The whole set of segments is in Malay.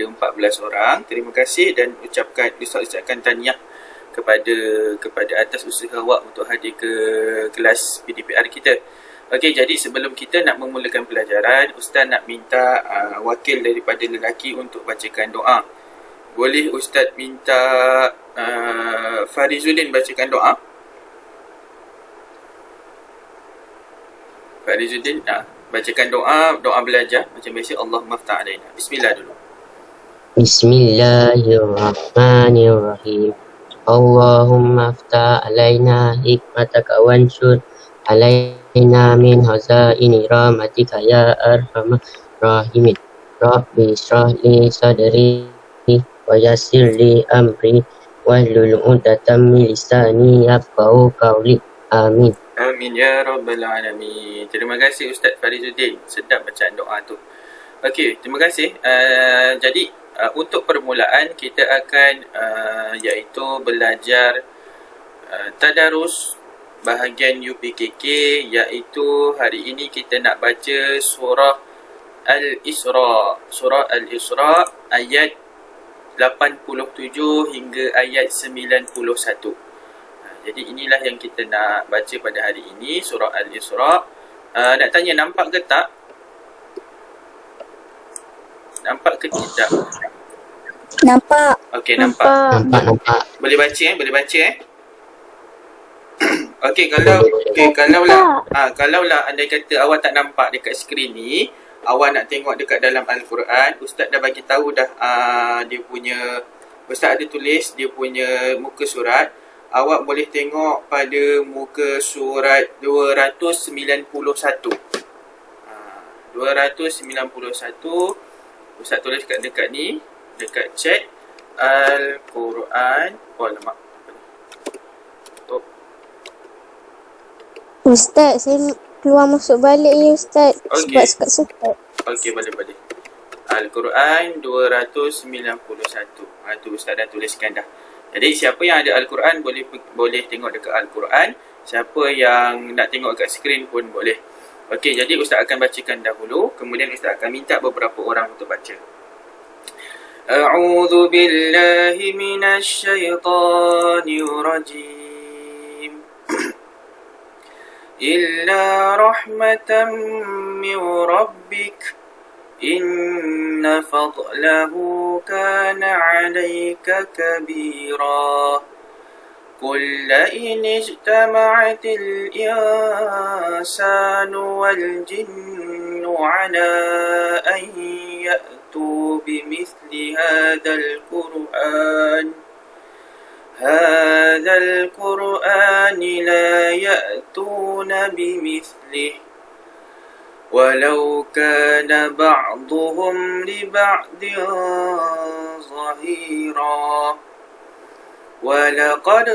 ada 14 orang. Terima kasih dan Ustaz ucapkan tahniah kepada atas usaha awak untuk hadir ke kelas PDPR kita. Okey, jadi sebelum kita nak memulakan pelajaran, Ustaz nak minta wakil daripada lelaki untuk bacakan doa. Boleh Ustaz minta Farizuddin bacakan doa? Farizuddin, bacakan doa belajar macam biasa. Allahumma ftah alaina. Bismillah dulu. Bismillahirrahmanirrahim. Allahumma ftah alaina hikmataka wansur alaina min hazaini rahmatika ya arhamar rahimin. Rabbi israh li sadri wa yassir li amri wahlul 'uqdatam min lisani yafqahu qawli. Amin. Amin ya rabbal alamin. Terima kasih Ustaz Farizuddin. Sedap bacaan doa tu. Okey, terima kasih. Jadi untuk permulaan kita akan iaitu belajar tadarus bahagian UPKK, iaitu hari ini kita nak baca surah Al-Isra. Surah Al-Isra ayat 87 hingga ayat 91. Jadi inilah yang kita nak baca pada hari ini, surah Al-Isra. Nak tanya, nampak ke tak? Nampak ke tidak? Nampak. Okey, nampak. Nampak. Boleh baca Boleh baca Okey, kalaulah andai kata awak tak nampak dekat skrin ni, awak nak tengok dekat dalam Al-Quran, Ustaz dah bagi tahu dah dia punya, Ustaz ada tulis dia punya muka surat. Awak boleh tengok pada muka surat 291. 291. Ustaz tulis dekat ni, dekat chat Al-Quran. Oh, alamak. Ustaz, saya keluar masuk balik ya Ustaz. Okey. Sebab sekat-sekat. Okey, boleh. Al-Quran 291. Tu Ustaz dah tuliskan dah. Jadi siapa yang ada Al-Quran boleh tengok dekat Al-Quran. Siapa yang nak tengok kat skrin pun boleh. Okey, jadi Ustaz akan bacakan dahulu, kemudian Ustaz akan minta beberapa orang untuk baca. A'udzu billahi minasy syaithanir rajim. Illa rahmatan min rabbik inna fadlahu kana 'alaika kabira. قل لئن اجتمعت الإنسان والجن على أن يأتوا بمثل هذا القرآن لا يأتون بمثله ولو كان بعضهم لبعض ظهيرا ولقد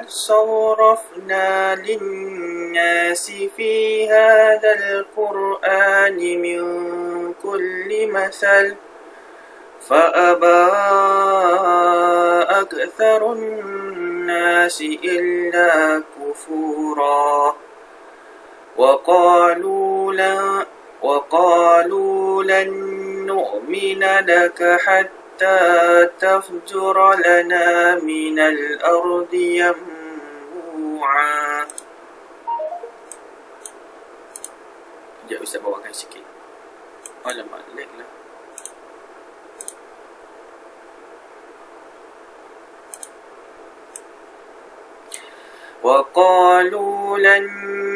صرفنا للناس في هذا القرآن من كل مثل فأبى أكثر الناس إلا كفورا وقالوا لن نؤمن لك حتى تفجر لنا من الأرض ينبوعا. Sekejap Ustaz bawakan sikit. Alamak, lag lah. وقالوا لن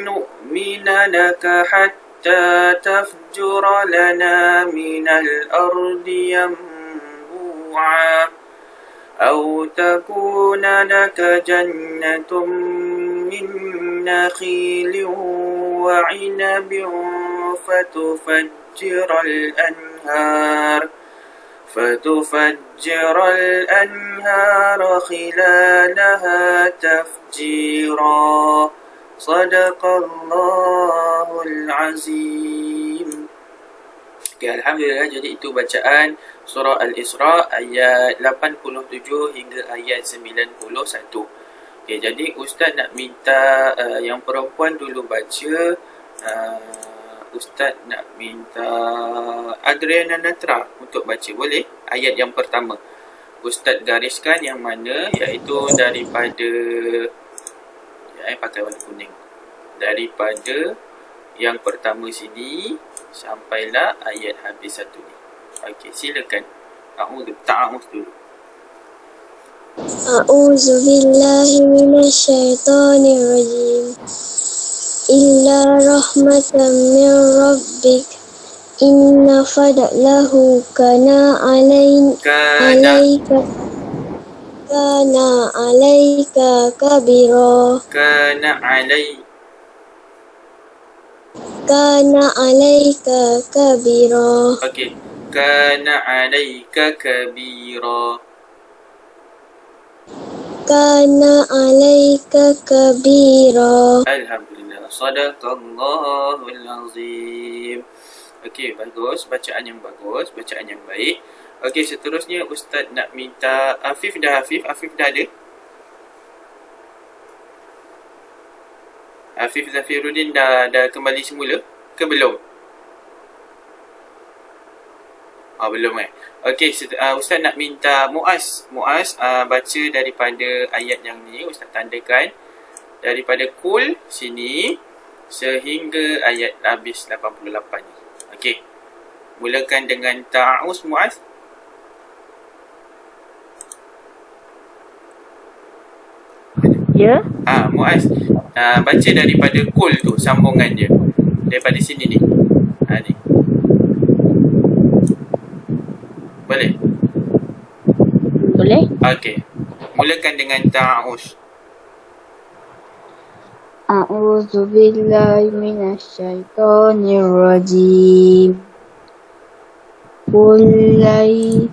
نؤمن لك حتى تفجر لنا من الأرض ينبوعا أو تكون لك جنة من نخيل وعنب فتفجر الأنهار خلالها تفجيرا. صدق الله العظيم. Okay, Alhamdulillah. Jadi itu bacaan surah Al-Isra ayat 87 hingga ayat 91. Okay, jadi Ustaz nak minta yang perempuan dulu baca. Ustaz nak minta Adriana Natra untuk baca. Boleh? Ayat yang pertama. Ustaz gariskan yang mana, iaitu daripada pakai warna kuning. Daripada yang pertama sini sampailah ayat habis satu ni. Okey, silakan. Ta'awuz dulu. A'udzu billahi minasyaitonir rajim. Illa rahmatan min rabbik. Inna fadlahu kana alaika kabira. Kana alaika kabira. Okey. Kana alaika kabira. Kana alaika kabira. Alhamdulillah. Sadaqallahul azim. Okey, bagus. Bacaan yang bagus. Bacaan yang baik. Okey, seterusnya Ustaz nak minta Afif dah ada? Afif Zafiruddin dah kembali semula ke belum? Belum Okey, Ustaz nak minta Muaz baca daripada ayat yang ni. Ustaz tandakan daripada kul sini sehingga ayat habis 88 ni. Okey, mulakan dengan ta'awuz Muaz. Ya. Muaz, baca daripada kul tu, sambungan dia daripada sini ni. Ni boleh? Boleh. Okey, mulakan dengan ta'awuz. A'udzu billahi minasyaitonir rajim. Kullai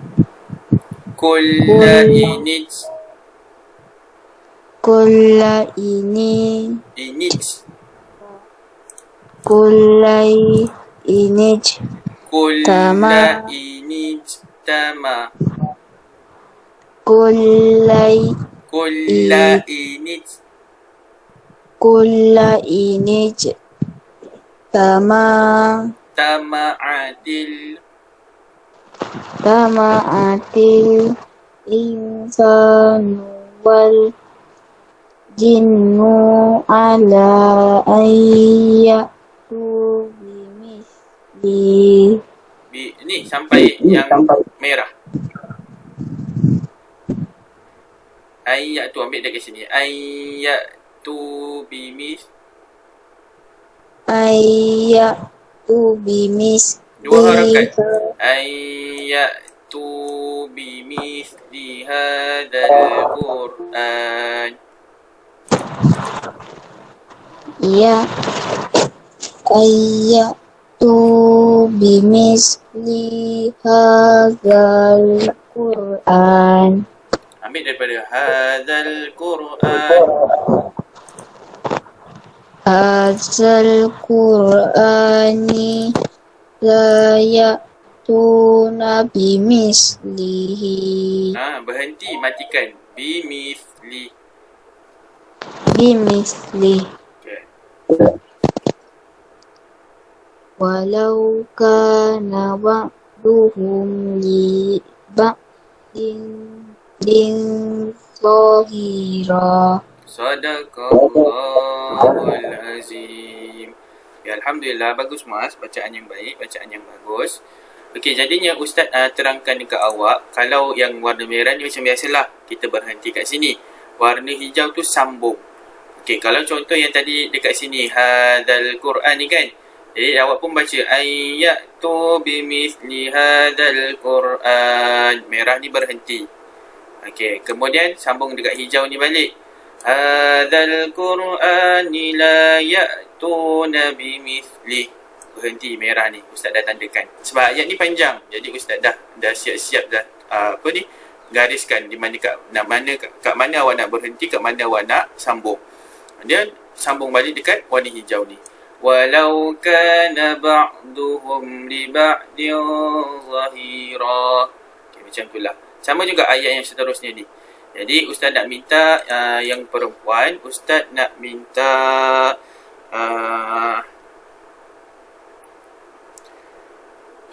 tama'atil insanu wal jinnu ala ayyatu bimisli. Ni sampai yang merah. Ayat tu ambil dari sini. Ayat tu bimis. Dua harakat. Ayat tu bimis di hadzal Qur'an. Ya. Ayatu bimisli hadzal Qur'an. Ambil daripada hadzal Qur'an. Hadzal Qur'ani la ya'tuna bimislihi. Berhenti, matikan. Bimisli. Okay. Walau kana ba'duhum li ba'din zahira. Sadaqallahul azim. Ya, Alhamdulillah, bagus Mas. Bacaan yang baik, bacaan yang bagus. Okey, jadinya Ustaz terangkan dekat awak, kalau yang warna merah ni macam biasalah, kita berhenti kat sini. Warna hijau tu sambung. Okey, kalau contoh yang tadi dekat sini, hadzal Quran ni kan. Jadi awak pun baca ayatu bimithli hadzal Quran. Merah ni berhenti. Okey, kemudian sambung dekat hijau ni balik. Hadzal Qur'ani la ya'tuna bimithli. Berhenti merah ni. Ustaz dah tandakan. Sebab ayat ni panjang. Jadi Ustaz dah siap-siap dah gariskan di mana kat mana awak nak berhenti, kat mana awak nak sambung. Dia sambung balik dekat warna hijau ni. Walau kana ba'duhum li ba'din zahira. Okay, macam itulah. Sama juga ayat yang seterusnya ni. Jadi Ustaz nak minta yang perempuan, Ustaz nak minta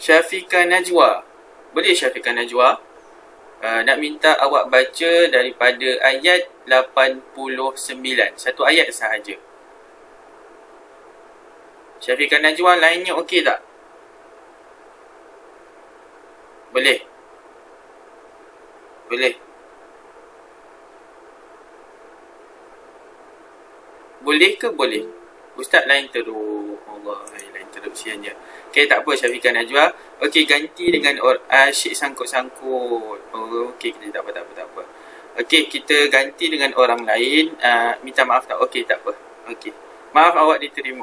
Syafiqah Najwa. Boleh Syafiqah Najwa? Nak minta awak baca daripada ayat 89. Satu ayat sahaja. Syafiqah Najwa lainnya okey tak? Boleh? Boleh? Boleh ke boleh? Ustaz lain teruk. Allah, lain teruk sianya. Okey, tak apa Syafiqah Najwa. Okey, ganti dengan Syekh Sangkut-Sangkut. Oh, okey, tak apa. Okey, kita ganti dengan orang lain. Minta maaf tak? Okey, tak apa. Okey. Maaf awak diterima.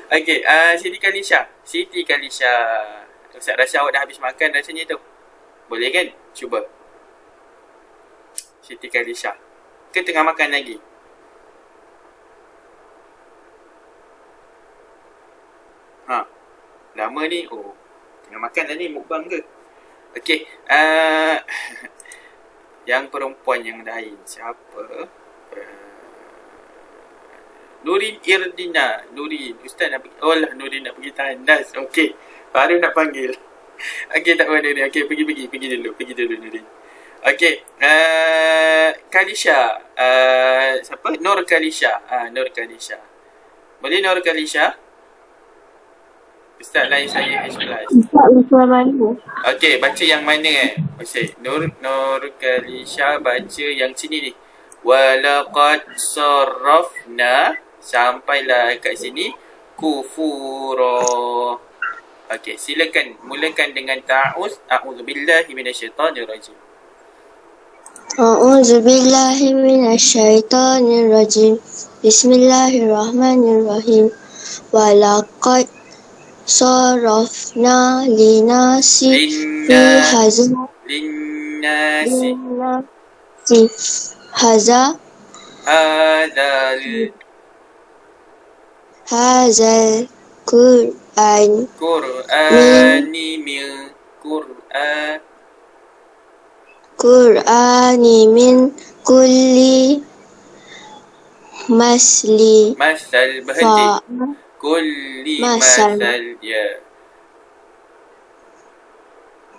Okey, Siti Kalisha. Ustaz rasa awak dah habis makan rasanya tu. Boleh kan? Cuba. Siti Kalisha. Ke tengah makan lagi? Lama ni. Oh, tengah makan dah ni, mukbang ke? Okey, yang perempuan yang lain siapa? Nurin Irdina. Nurin, Ustaz nak pergi. Oh lah, Nurin nak pergi tandas. Okey, baru nak panggil. Okey, tak apa Nurin. Okey, pergi dulu Nurin. Okey, Kalisha. Siapa? Nur Kalisha. Nur Kalisha. Boleh Nur Kalisha? Ustaz lain saya H+. Okey, baca yang mana Nur Kalisha baca yang sini ni. Walaqad sarrafna, sampailah kat sini kufura. Okey, silakan mulakan dengan ta'uz. A'udzubillahi minasyaitonirrajim. A'udzubillahi minasyaitonirrajim. Bismillahirrahmanirrahim. Walaqad sarrafna linasi fi linnasi hazal Qur'ani min kulli masal berhenti. Kulli masal, ya.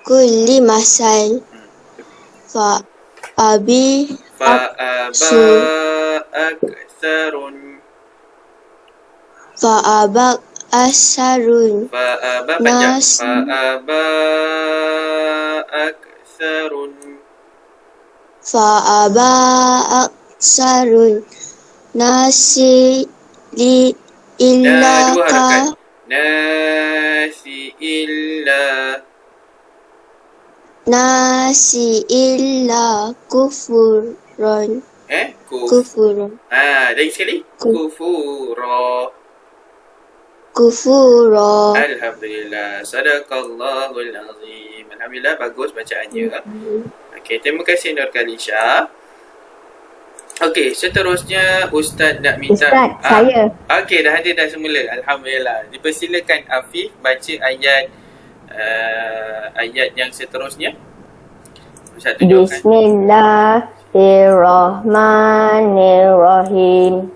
Kulli masal fa aba aksarun. Fa aba aksarun nasi illa kufurun. Kufurun. Lagi sekali. Kufura. Alhamdulillah. Sadaqallahul azim. Alhamdulillah, bagus bacaannya. Okey, terima kasih Nur Kalisha. Okey, seterusnya Ustaz nak minta. Ustaz, saya. Okey, dah ada dah semula. Alhamdulillah. Dipersilakan Afif baca ayat yang seterusnya. Ustaz tunjukkan. Bismillahirrahmanirrahim.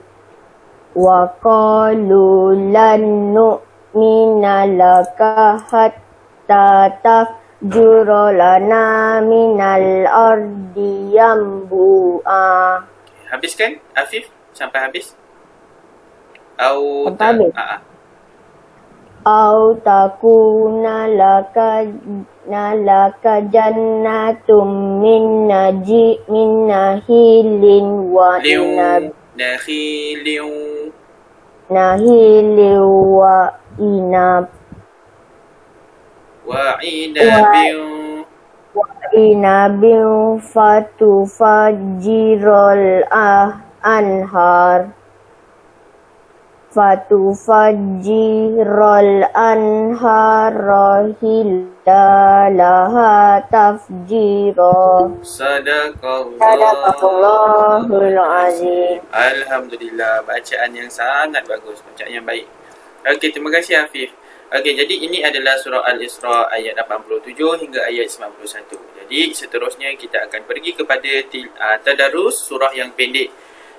Wa qalu lan nu'mina laka hatta tafjura lana minal ardi yanbu'a. Habiskan Afif sampai habis. Sampai habis. Au takuna laka jannatum min nahilin wa nahilin wa inabin fatufajjirul anhara hilalaha tafjira. Sadaqallahul azim. Alhamdulillah, bacaan yang sangat bagus, bacaan yang baik. Okey, terima kasih Afif. Okey, jadi ini adalah surah Al-Isra ayat 87 hingga ayat 91. Jadi seterusnya kita akan pergi kepada tadarus surah yang pendek,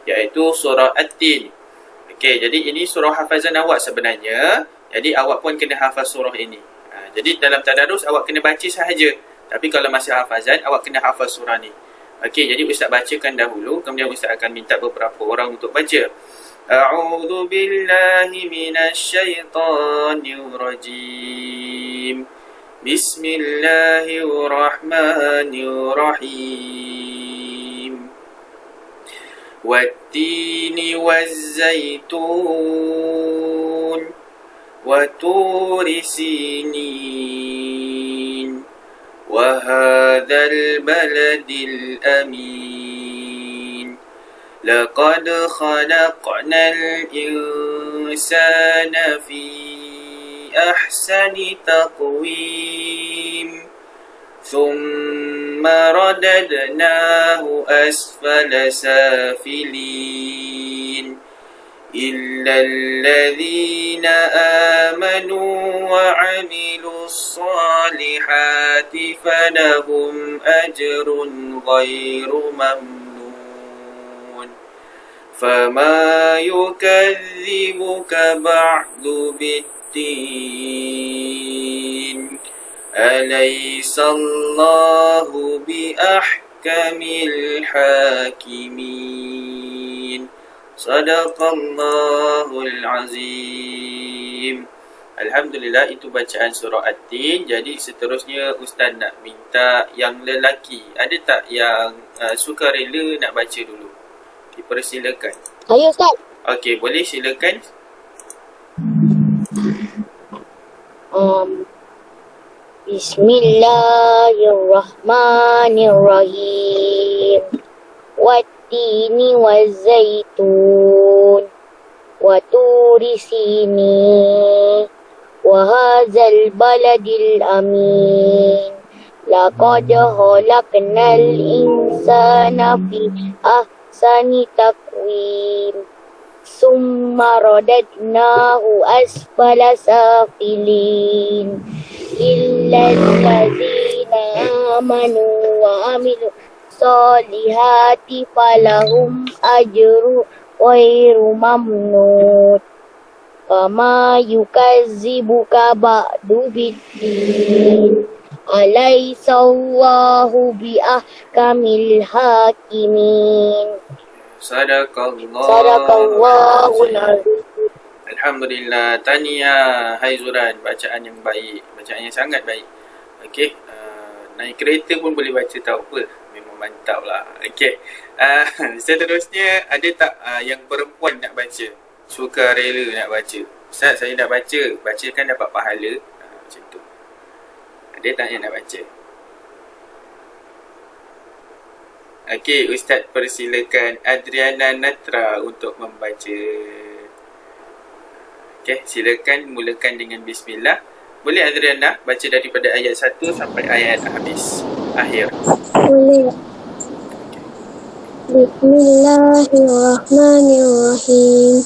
iaitu surah At-Tin. Okey, jadi ini surah hafazan awak sebenarnya. Jadi awak pun kena hafaz surah ini. Jadi dalam tadarus awak kena baca sahaja. Tapi kalau masa hafazan, awak kena hafaz surah ni. Okey, jadi Ustaz bacakan dahulu, kemudian Ustaz akan minta beberapa orang untuk baca. A'udzu billahi minasyaitonir rajim. Bismillahirrahmanirrahim. Wattini wazzaitun wa turi sinin wa hadzal baladil amin. Laqad khalaqnal insana fi ahsani taqwim. ثم رددناه أسفل سافلين إلا الذين آمنوا وعملوا الصالحات فلهم أجر غير ممنون فما يكذبك بعد بالدين أليس الله بأحكم الحاكمين صدق الله العظيم. Alhamdulillah, itu bacaan surah At-Tin. Jadi seterusnya Ustaz nak minta yang lelaki. Ada tak yang sukarela nak baca dulu? Dipersilakan. Ayo Ustaz. Okey, boleh silakan. Bismillahirrahmanirrahim. Wattini wazzaitun wa turi sinin wa hadzal baladil amin. Laqad khalaqnal insana fi ahsani taqwim. Summa radadnahu asfala safilin. Illal ladzina amanu wa amilu solihati falahum ajru ghairu mamnun. Fama yukazzibuka ba'du biddin. Alaisallahu biahkamil hakimin. Sadaqallahul azim. Alhamdulillah. Tahniah Hai Zuran, bacaan yang baik, bacaan yang sangat baik. Okey, naik kereta pun boleh baca, tahu apa. Memang mantap lah. Okey, seterusnya ada tak yang perempuan nak baca? Sukarela nak baca. Ustaz, saya nak baca. Bacakan dapat pahala. Macam tu. Ada tak yang nak baca? Okey, Ustaz persilakan Adriana Natra untuk membaca. Okey, silakan mulakan dengan bismillah. Boleh Adriana baca daripada ayat 1 sampai ayat habis, akhir. Boleh. Bismillahirrahmanirrahim.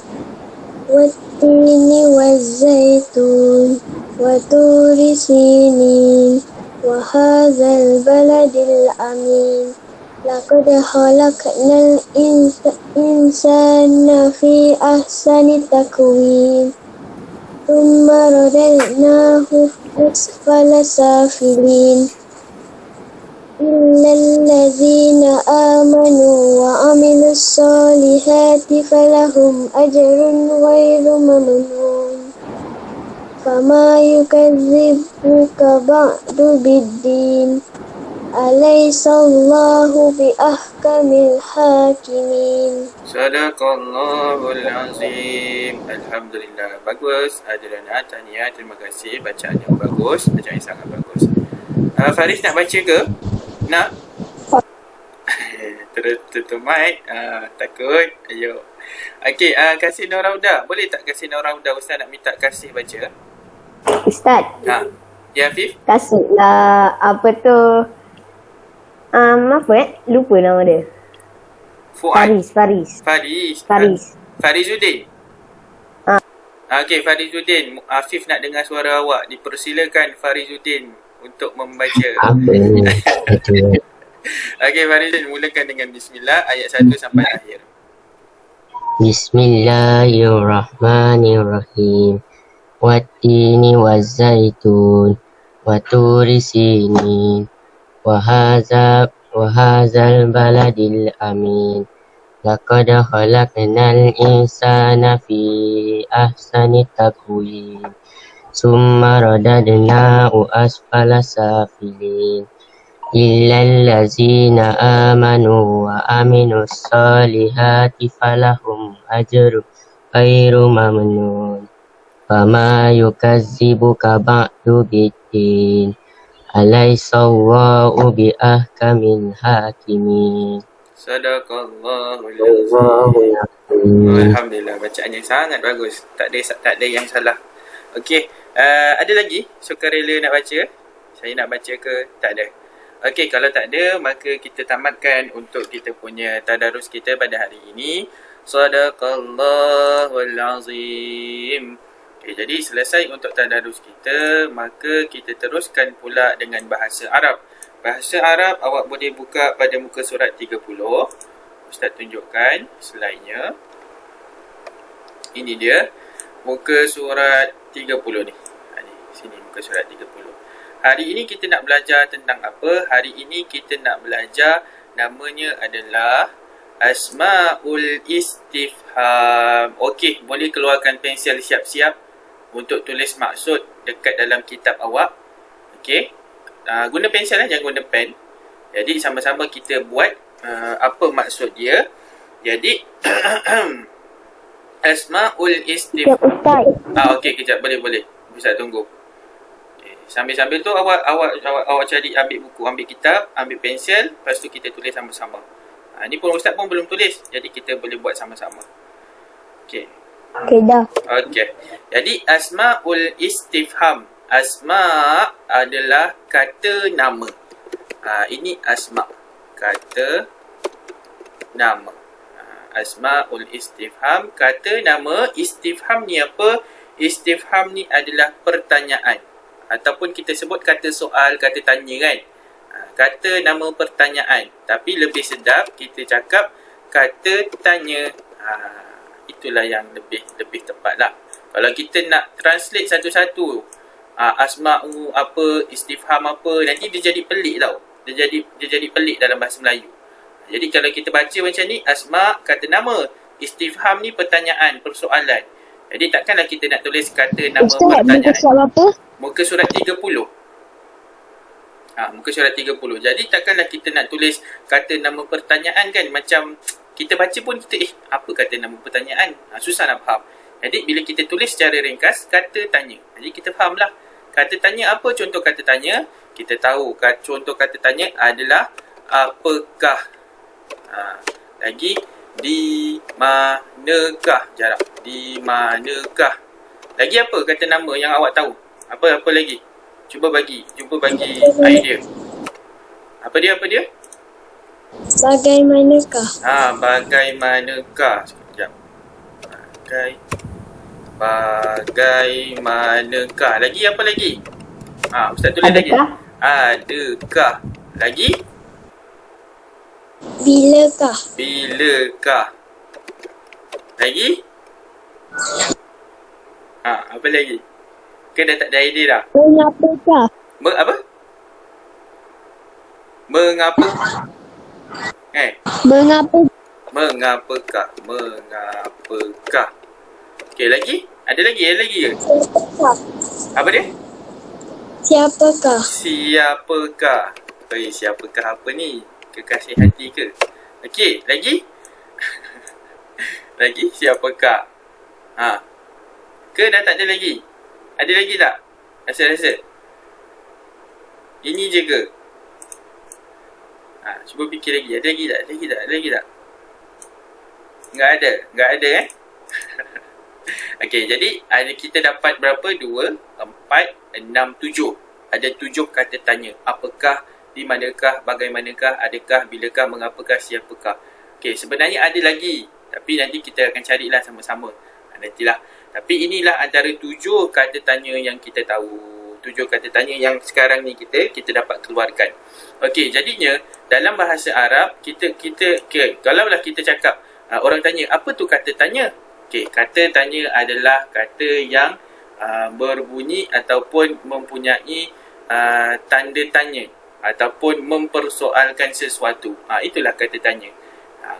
Wattini wazzaitun wa turi sinin wa hadzal baladil amin. Laqad khalaqnal insana fi ahsani taqwim. Thumma radadnahu asfala safilin. Illal ladzina amanu wa amilus solihati falahum ajrun ghairu mamnun. Fama yukazzibuka ba'du biddin. Alaisallahu biahkamil hakimin. Sadaqallahul azim. Alhamdulillah. Bagus Adriana, tahniah, terima kasih. Bacaan yang bagus, bacaan yang sangat bagus. Faris nak baca ke? Nak? Terus tutup mic. Takut. Ayo. Okey, kasih Nur Rauda. Boleh tak kasih Nur Rauda? Ustaz nak minta kasih baca. Ustaz. Ya, Afif? Kasihlah apa tu? Apa lupa nama dia. Fuad. Faris. Farizuddin. Okey, Farizuddin. Afif nak dengar suara awak. Dipersilakan Farizuddin untuk membaca. Apa ni? Okey, Farizuddin, mulakan dengan bismillah ayat 1 sampai akhir. Bismillahirrahmanirrahim. Wattini wazzaitun وطور سينين وهذا البلد الأمين لقد خلقنا الإنسان في أحسن تقويم ثم رددناه أسفل سافلين إلا الذين آمنوا وعملوا الصالحات فلهم أجر غير ممنون فما يكذبك بعد بالدين أليس الله بأحكم الحاكمين. Sadaqallahul azim. Alhamdulillah, bacaan yang sangat bagus. Tak ada yang salah. Okey, ada lagi sukarela nak baca? Saya nak baca ke? Tak ada. Okey, kalau tak ada, maka kita tamatkan untuk kita punya tadarus kita pada hari ini. Sadaqallahul azim. Okey, jadi selesai untuk tadarus kita, maka kita teruskan pula dengan bahasa Arab. Bahasa Arab awak boleh buka pada muka surat 30. Ustaz tunjukkan slide-nya. Ini dia muka surat 30 ni. Ni sini muka surat 30. Hari ini kita nak belajar tentang apa? Hari ini kita nak belajar, namanya adalah Asma'ul Istifham. Okey, boleh keluarkan pensel siap-siap untuk tulis maksud dekat dalam kitab awak. Okey. Guna pensel jangan guna pen. Jadi sama-sama kita buat apa maksud dia. Jadi Asma'ul Istifham. Okey, kejap, boleh. Bisa tunggu. Okay. Sambil-sambil tu awak cari, ambil buku, ambil kitab, ambil pensel, lepas tu kita tulis sama-sama. Ni pun Ustaz pun belum tulis, jadi kita boleh buat sama-sama. Okey. Okey dah. Okey. Jadi Asma'ul Istifham. Asma' adalah kata nama. Ini asma'. Kata nama. Asma'ul Istifham. Kata nama. Istifham ni apa? Istifham ni adalah pertanyaan. Ataupun kita sebut kata soal, kata tanya kan. Kata nama pertanyaan. Tapi lebih sedap kita cakap kata tanya. Itulah yang lebih tepat lah. Kalau kita nak translate satu-satu, asma'u apa, istifham apa, nanti dia jadi pelik tau. Dia jadi pelik dalam bahasa Melayu. Jadi kalau kita baca macam ni, asma' kata nama, istifham ni pertanyaan, persoalan. Jadi takkanlah kita nak tulis kata nama Ustaz, pertanyaan. muka surat apa? Muka surat 30. Muka surat 30. Jadi takkanlah kita nak tulis kata nama pertanyaan kan. Macam kita baca pun kita, apa kata nama pertanyaan? Susah nak faham. Jadi bila kita tulis secara ringkas, kata tanya. Jadi kita fahamlah. Kata tanya apa? Contoh kata tanya. Kita tahu contoh kata tanya adalah apakah. Lagi, di manakah? Jarak. Di manakah? Lagi apa kata nama yang awak tahu? Apa lagi? Cuba bagi idea. Apa dia? Bagaimanakah? Bagaimanakah? Sekejap. Bagaimanakah? Lagi apa lagi? Ustaz tulis lagi. Adakah? Lagi? Bilakah? Lagi? Apa lagi? Ke dah tak ada idea dah? Mengapakah? Apa? Mengapa? Mengapa? Mengapakah? Okey, lagi? Ada lagi ke? Siapakah? Apa dia? Siapakah? Siapakah apa ni? Kekasih hati ke? Okey, lagi? Lagi? Siapakah? Ke dah tak ada lagi? Ada lagi tak? Rasa? Ini je ke? Cuba fikir lagi. Ada lagi tak? Enggak ada Okey, jadi kita dapat berapa? 2, 4, 6, 7. Ada 7 kata tanya. Apakah, di manakah, bagaimanakah, adakah, bilakah, mengapakah, siapakah. Okey, sebenarnya ada lagi. Tapi nanti kita akan carilah sama-sama. Nantilah. Tapi inilah antara 7 kata tanya yang kita tahu. 7 kata tanya yang sekarang ni kita dapat keluarkan. Okey, jadinya dalam bahasa Arab kalaulah kita cakap, orang tanya, apa tu kata tanya? Okey, kata tanya adalah kata yang berbunyi ataupun mempunyai tanda tanya ataupun mempersoalkan sesuatu. Itulah kata tanya.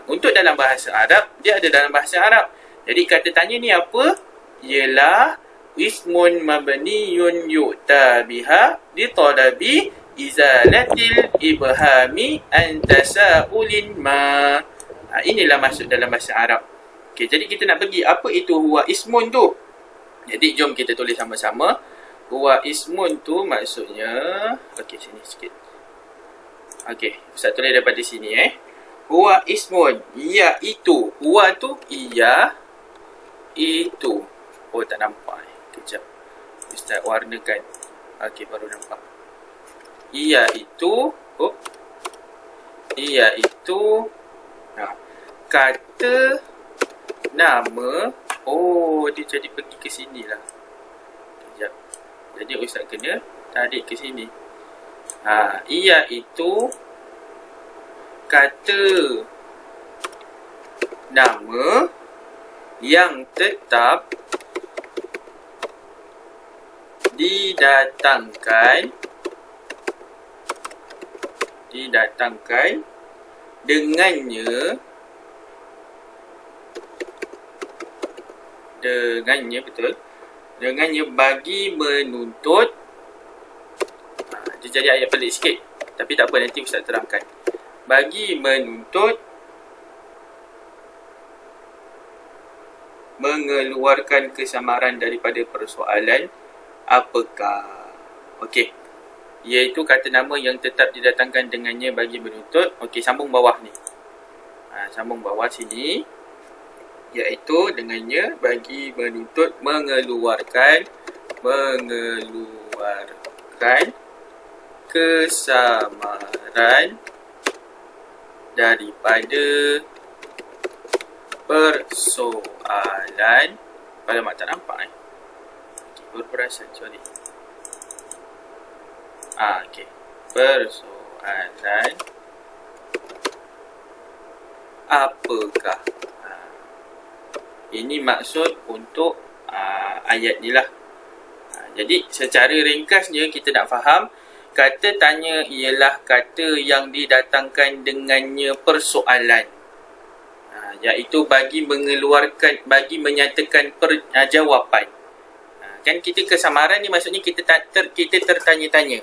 Untuk dalam bahasa Arab, dia ada dalam bahasa Arab. Jadi kata tanya ni apa? Ialah ismun mabniyun yu'ta biha li talabi izalatil ibhami an tasa'ulin ma. Inilah maksud dalam bahasa Arab. Okey, jadi kita nak pergi apa itu huwa ismun tu. Jadi jom kita tulis sama-sama. Huwa ismun tu maksudnya, okey sini sikit. Okey, Ustaz tulis daripada sini Huwa ismun, iaitu. Huwa tu ia itu. Oh tak nampak ni. Kejap. Ustaz warnakan. Okey, baru nampak. Iaitu, iaitu kata nama. Dia jadi pergi ke sini lah. Sekejap. Jadi Ustaz kena tarik ke sini. Iaitu kata nama yang tetap didatangkan dengannya bagi menuntut. Dia jadi ayat pelik sikit, tapi tak apa, nanti Ustaz terangkan. Bagi menuntut mengeluarkan kesamaran daripada persoalan apakah. Okey, iaitu kata nama yang tetap didatangkan dengannya bagi menuntut. Okey, sambung bawah ni. Sambung bawah sini. Iaitu dengannya bagi menuntut mengeluarkan kesamaran daripada persoalan. Alamak, tak nampak berperasan, sorry. Okey. Persoalan apakah? Ini maksud untuk ayat ni lah. Jadi secara ringkasnya kita nak faham, kata tanya ialah kata yang didatangkan dengannya persoalan. Iaitu bagi menyatakan jawapan. Kan kita kesamaran ni maksudnya kita tertanya-tanya.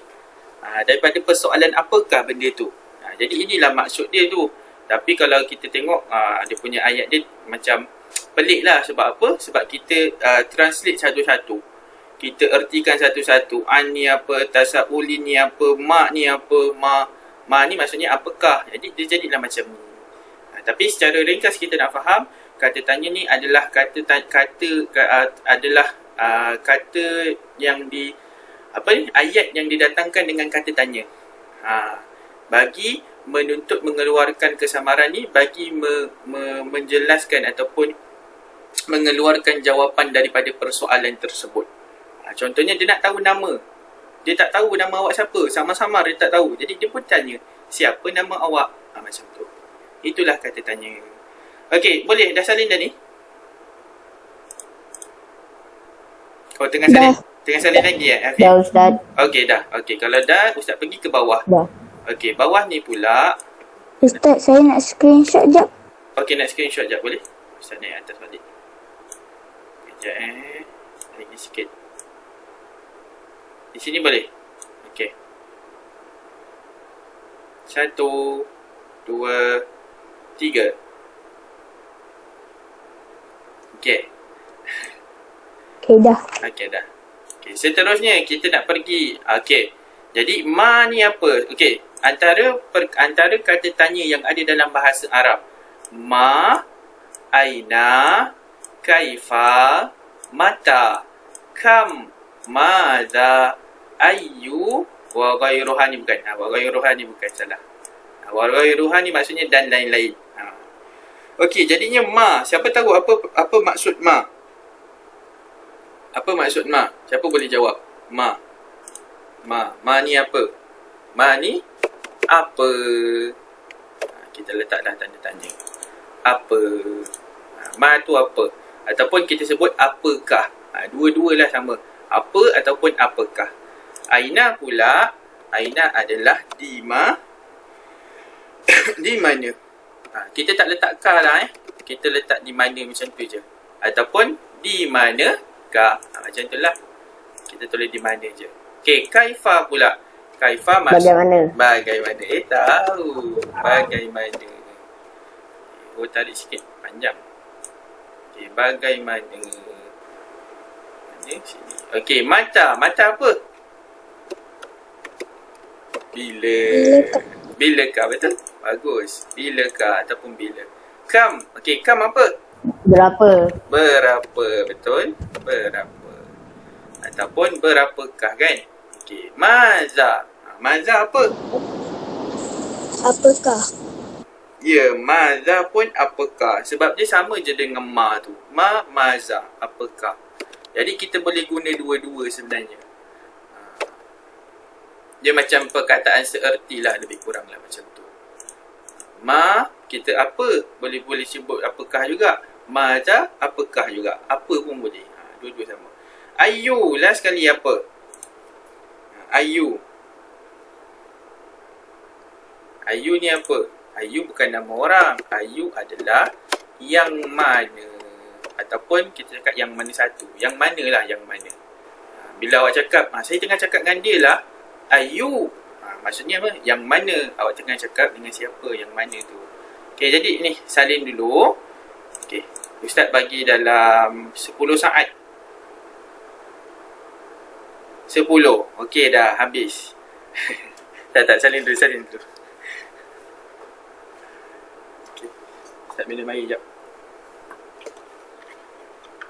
Daripada persoalan apakah benda tu. Jadi inilah maksud dia tu. Tapi kalau kita tengok dia punya ayat dia macam pelik lah. Sebab apa? Sebab kita translate satu-satu. Kita ertikan satu-satu. An ni apa, tasa'ulin ni apa, ma ni apa, ma ni maksudnya apakah. Jadi dia jadilah macam ni. Tapi secara ringkas kita nak faham, kata tanya ni adalah kata yang ayat yang didatangkan dengan kata tanya. Bagi menuntut mengeluarkan kesamaran ni, bagi menjelaskan ataupun mengeluarkan jawapan daripada persoalan tersebut. Contohnya dia nak tahu nama. Dia tak tahu nama awak siapa. Sama-sama dia tak tahu. Jadi dia pun tanya, siapa nama awak? Macam tu. Itulah kata tanya. Okey, boleh dah salin dah ni? Kau tengah salin? Tengah salin lagi Hafiz? Dah Ustaz. Okey dah. Okey, kalau dah Ustaz pergi ke bawah. Dah. Okey, bawah ni pula. Ustaz, saya nak screenshot jap. Okey, nak screenshot jap boleh? Ustaz naik atas balik. Sekejap naik ni sikit. Di sini boleh? Okey. 1, 2, 3. Okey. Okey, dah. Okey, dah. Okey, seterusnya kita nak pergi. Okey. Jadi ma ni apa? Okey, antara kata tanya yang ada dalam bahasa Arab. Ma, aina, kaifa, mata, kam, madza, ayyu, wa ghairuha ni bukan. Wa ghairuha ni bukan, salah. Wa ghairuha ni maksudnya dan lain-lain. Okey, jadinya ma. Siapa tahu apa maksud ma? Apa maksud ma? Siapa boleh jawab? Ma ni apa? Ma ni apa? Kita letaklah tanda tanya. Apa? Ma tu apa? Ataupun kita sebut apakah? Dua-dualah sama. Apa ataupun apakah? Aina pula, Aina adalah di mana? Kita tak letak ka lah Kita letak di mana macam tu je. Ataupun di manakah. Macam tu lah. Kita tulis di mana je. Okey, kaifa pula. Kaifa Bagaimana? Bagaimana. Tahu. Bagaimana. Oh, tarik sikit. Panjang. Okey, bagaimana. Mana sini. Okey, mata. Mata apa? Bilakah, betul? Bagus. Bilakah ataupun bila. Kam. Okey, kam apa? Berapa? Berapa, betul? Berapa. Ataupun berapakah, kan? Okey, maza. Maza apa? Apakah? Ya, maza pun apakah. Sebab dia sama je dengan ma tu. Maza, apakah. Jadi kita boleh guna dua-dua sebenarnya. Dia macam perkataan seerti lah, lebih kurang lah macam tu. Kita apa? Boleh sebut apakah juga. Maza, apakah juga. Apa pun boleh. Dua-dua sama. Ayu, last sekali apa? Ayu. Ayu ni apa? Ayu bukan nama orang. Ayu adalah yang mana. Ataupun kita cakap yang mana satu. Yang mana lah, yang mana. Bila awak cakap, saya tengah cakap dengan dia lah. Ayu. Maksudnya apa? Yang mana awak tengah cakap dengan siapa? Yang mana tu. Okey, jadi ni salin dulu. Okey, Ustaz bagi dalam 10 saat. 10. Okey, dah habis. tak, salin dulu. Okey, Ustaz minum air sekejap.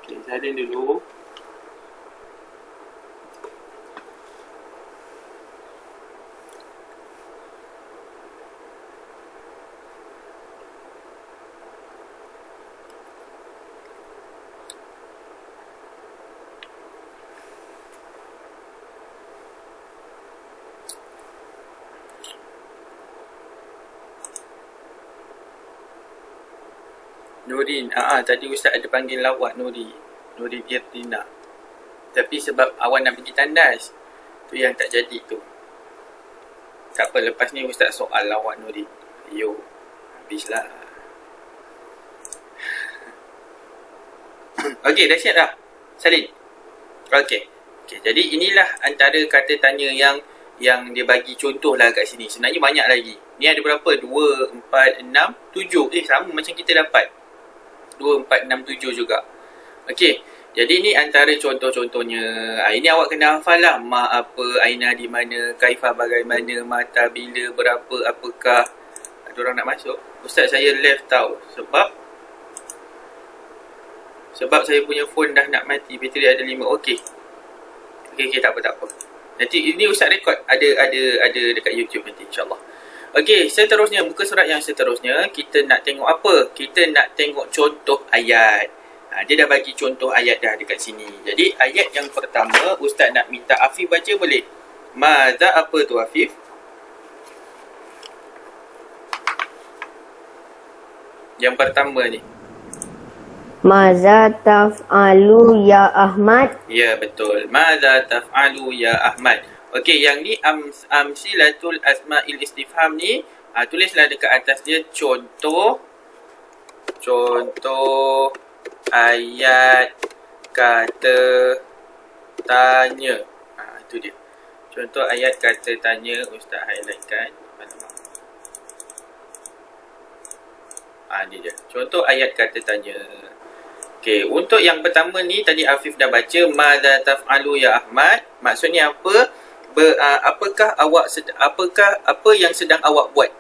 Okey, salin dulu. Nurin, tadi Ustaz ada panggil lawak Nurin Irtina. Tapi sebab awak nak pergi tandas, tu yang tak jadi tu. Tak apa, lepas ni Ustaz soal lawak Nurin. Yo, habislah. Okey, dah siap dah? Salin? Okey, jadi inilah antara kata tanya yang dia bagi contoh lah kat sini. Sebenarnya banyak lagi. Ni ada berapa? 2, 4, 6, 7. Sama macam kita dapat. 2, 4, 6, 7 juga. Okey, jadi ni antara contoh-contohnya. Ini awak kena hafal lah. Ma apa, aina di mana, kaifa bagaimana, mata bila, berapa, apakah. Ada orang nak masuk? Ustaz saya left tau. Sebab saya punya phone dah nak mati. Bateri ada 5. Okey, tak apa. Nanti ini Ustaz rekod. Ada dekat YouTube nanti, insyaAllah. Okey, seterusnya, muka surat yang seterusnya, kita nak tengok apa? Kita nak tengok contoh ayat. Dia dah bagi contoh ayat dah dekat sini. Jadi, ayat yang pertama, Ustaz nak minta Afif baca boleh? Maza apa tu Afif? Yang pertama ni. Maza taf'alu ya Ahmad? Ya, betul. Maza taf'alu ya Ahmad. Okey, yang ni amsilatul asma'il istifham ni, tulislah dekat atas dia contoh ayat kata tanya. Itu dia. Contoh ayat kata tanya, Ustaz highlightkan. Ni dia. Contoh ayat kata tanya. Okey, untuk yang pertama ni tadi Afif dah baca, madza taf'alu ya Ahmad. Maksudnya apa? Apakah apa yang sedang awak buat?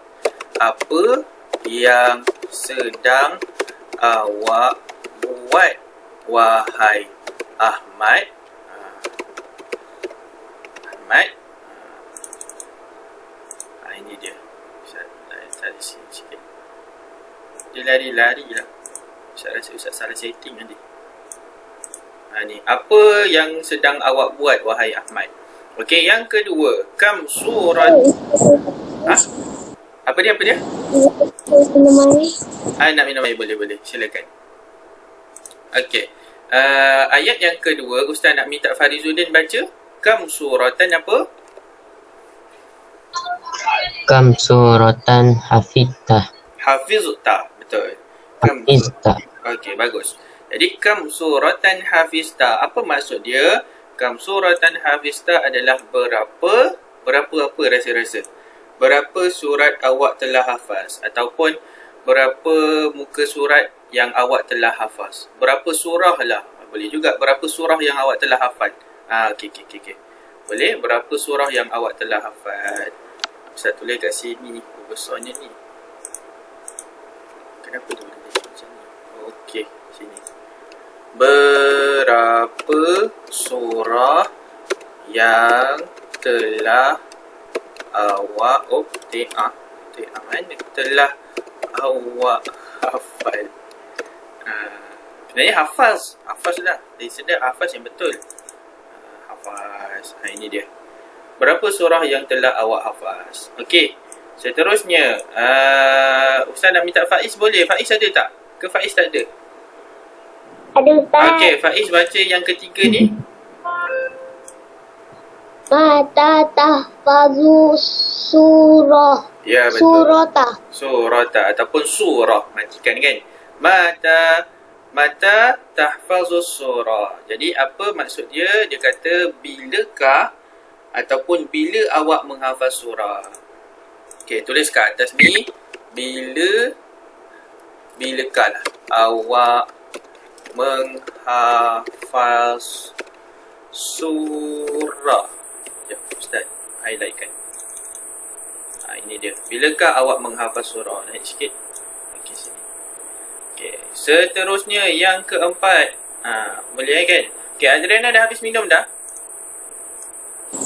Apa yang sedang awak buat, wahai Ahmad? Ahmad. Ini dia. Saya sini sikit. Dia lari-lari lah. Saya rasa Ustaz salah setting nanti. Ni. Apa yang sedang awak buat, wahai Ahmad? Okey, yang kedua. Kam surat. Apa dia? Minum air. Nak minum air? Boleh. Silakan. Okey. Ayat yang kedua, Ustaz nak minta Farizuddin baca. Kam suratan apa? Kam suratan hafidta. Hafizta. Betul. Kam Hafizta. Okey, bagus. Jadi kam suratan hafizta. Apa maksud dia? Kam suratan hafizta adalah berapa apa rasa-rasa? Berapa surat awak telah hafaz? Ataupun berapa muka surat yang awak telah hafaz? Berapa surah lah? Boleh juga berapa surah yang awak telah hafal. Okey. Boleh berapa surah yang awak telah hafal? Ustaz tulis kat sini. Besarnya ni. Kenapa tu boleh macam ni? Okey, sini. Berapa surah yang telah awak mana telah awak hafal? Sebenarnya hafaz lah. Dari sedar hafaz yang betul. Hafaz. Ini dia. Berapa surah yang telah awak hafaz? Okey. Seterusnya, Ustaz nak minta Faiz boleh? Faiz ada tak? Ke Faiz tak ada? Ada Ustaz. Okey, Faiz baca yang ketiga ni. Mata tahfazu surah. Ya, betul. Surata ataupun surah. Matikan kan? Mata tahfazus surah. Jadi apa maksud dia? Dia kata bilakah ataupun bila awak menghafaz surah. Okey, tulis kat atas ni. Bilakah lah awak menghafaz surah. Ya, Ustaz highlightkan. Ini dia. Bilakah awak menghafaz surah? Naik sikit. Okey, sini. Okey, seterusnya yang keempat. Boleh kan? Okey, Adriana dah habis minum dah?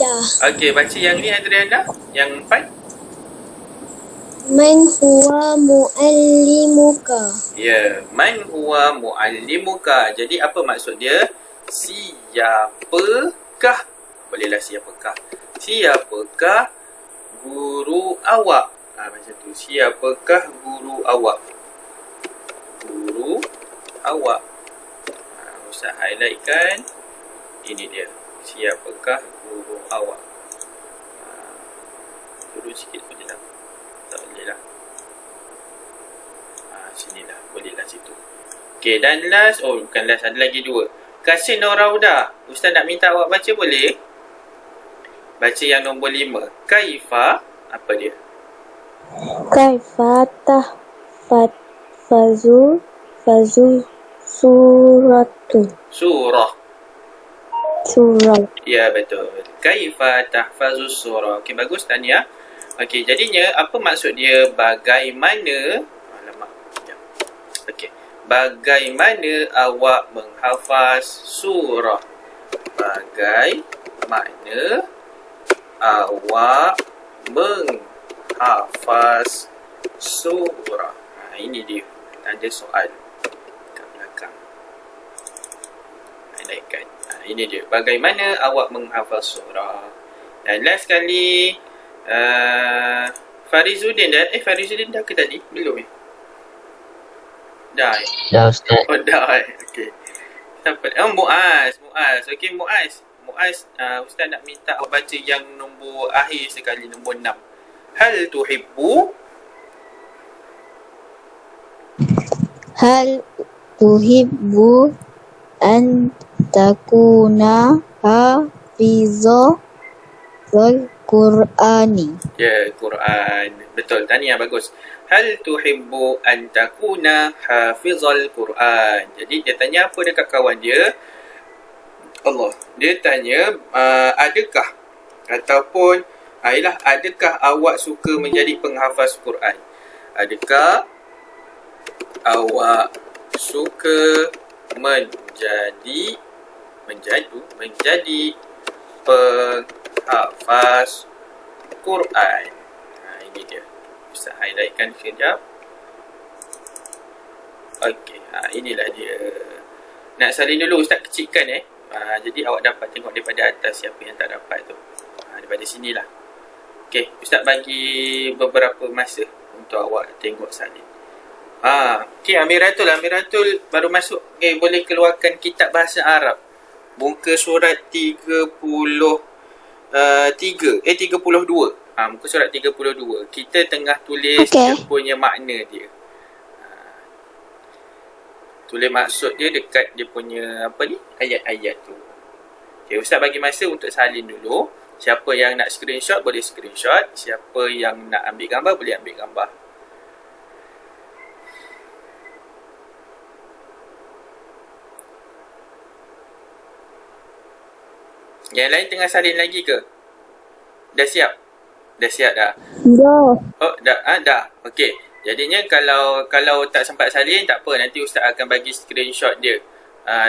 dah. Okey, baca yang ni Adriana. Yang empat. Man huwa muallimuka. Ya, man huwa muallimuka. Jadi apa maksud dia? Siapakah? Bolehlah siapakah. Siapakah guru awak? Macam tu. Siapakah guru awak? Guru awak. Ustaz highlightkan. Ini dia. Siapakah guru awak? Turun sikit boleh tak? Tak boleh lah. Sinilah. Boleh lah situ. Okey, dan last. Bukan last. Ada lagi dua. Kasih Norauda. Ustaz nak minta awak baca boleh? Baca yang nombor 5. Kaifa. Apa dia? Kaifa tahfazu surah. Ya, betul. Kaifa tahfazus surah. Okey, bagus Tania. Okey, jadinya apa maksud dia? Bagaimana? Okey. Bagaimana awak menghafaz surah? Bagaimana awak menghafaz surah? Ini dia. Tanda soal kat belakang. Naikkan. Ini dia. Bagaimana awak menghafaz surah? Dan last sekali, Farizuddin dah. Farizuddin dah ke tadi? Belum Dah. Dah Ustaz. Dah. Okey. Siapa? Muaz. Okey, Muaz. Ustaz nak minta awak baca yang nombor akhir sekali, nombor 6. Hal tuhibbu An takuna hafizul Qur'ani. Ya, Quran. Betul, Tania bagus. Hal tuhibbu an takuna hafizul Quran. Jadi dia tanya apa dekat kawan dia? Dia tanya adakah ataupun adakah awak suka menjadi penghafaz Quran? Adakah awak suka menjadi penghafaz Quran? Ini dia. Bisa highlightkan sekejap. Okey, inilah dia. Nak salin dulu Ustaz kecilkan jadi awak dapat tengok daripada atas siapa yang tak dapat tu. Daripada sinilah. Okey, Ustaz bagi beberapa masa untuk awak tengok salin. Okey, Amiratul baru masuk. Okey, boleh keluarkan kitab bahasa Arab. Muka surat 32. Muka surat 32. Kita tengah tulis dia punya makna dia. Tulis maksud dia dekat dia punya ayat-ayat tu. Okay, Ustaz bagi masa untuk salin dulu. Siapa yang nak screenshot boleh screenshot. Siapa yang nak ambil gambar boleh ambil gambar. Yang lain tengah salin lagi ke? Dah siap? Dah siap dah? Dah. Oh, dah. Okey. Jadinya kalau tak sempat salin, tak apa. Nanti Ustaz akan bagi screenshot dia.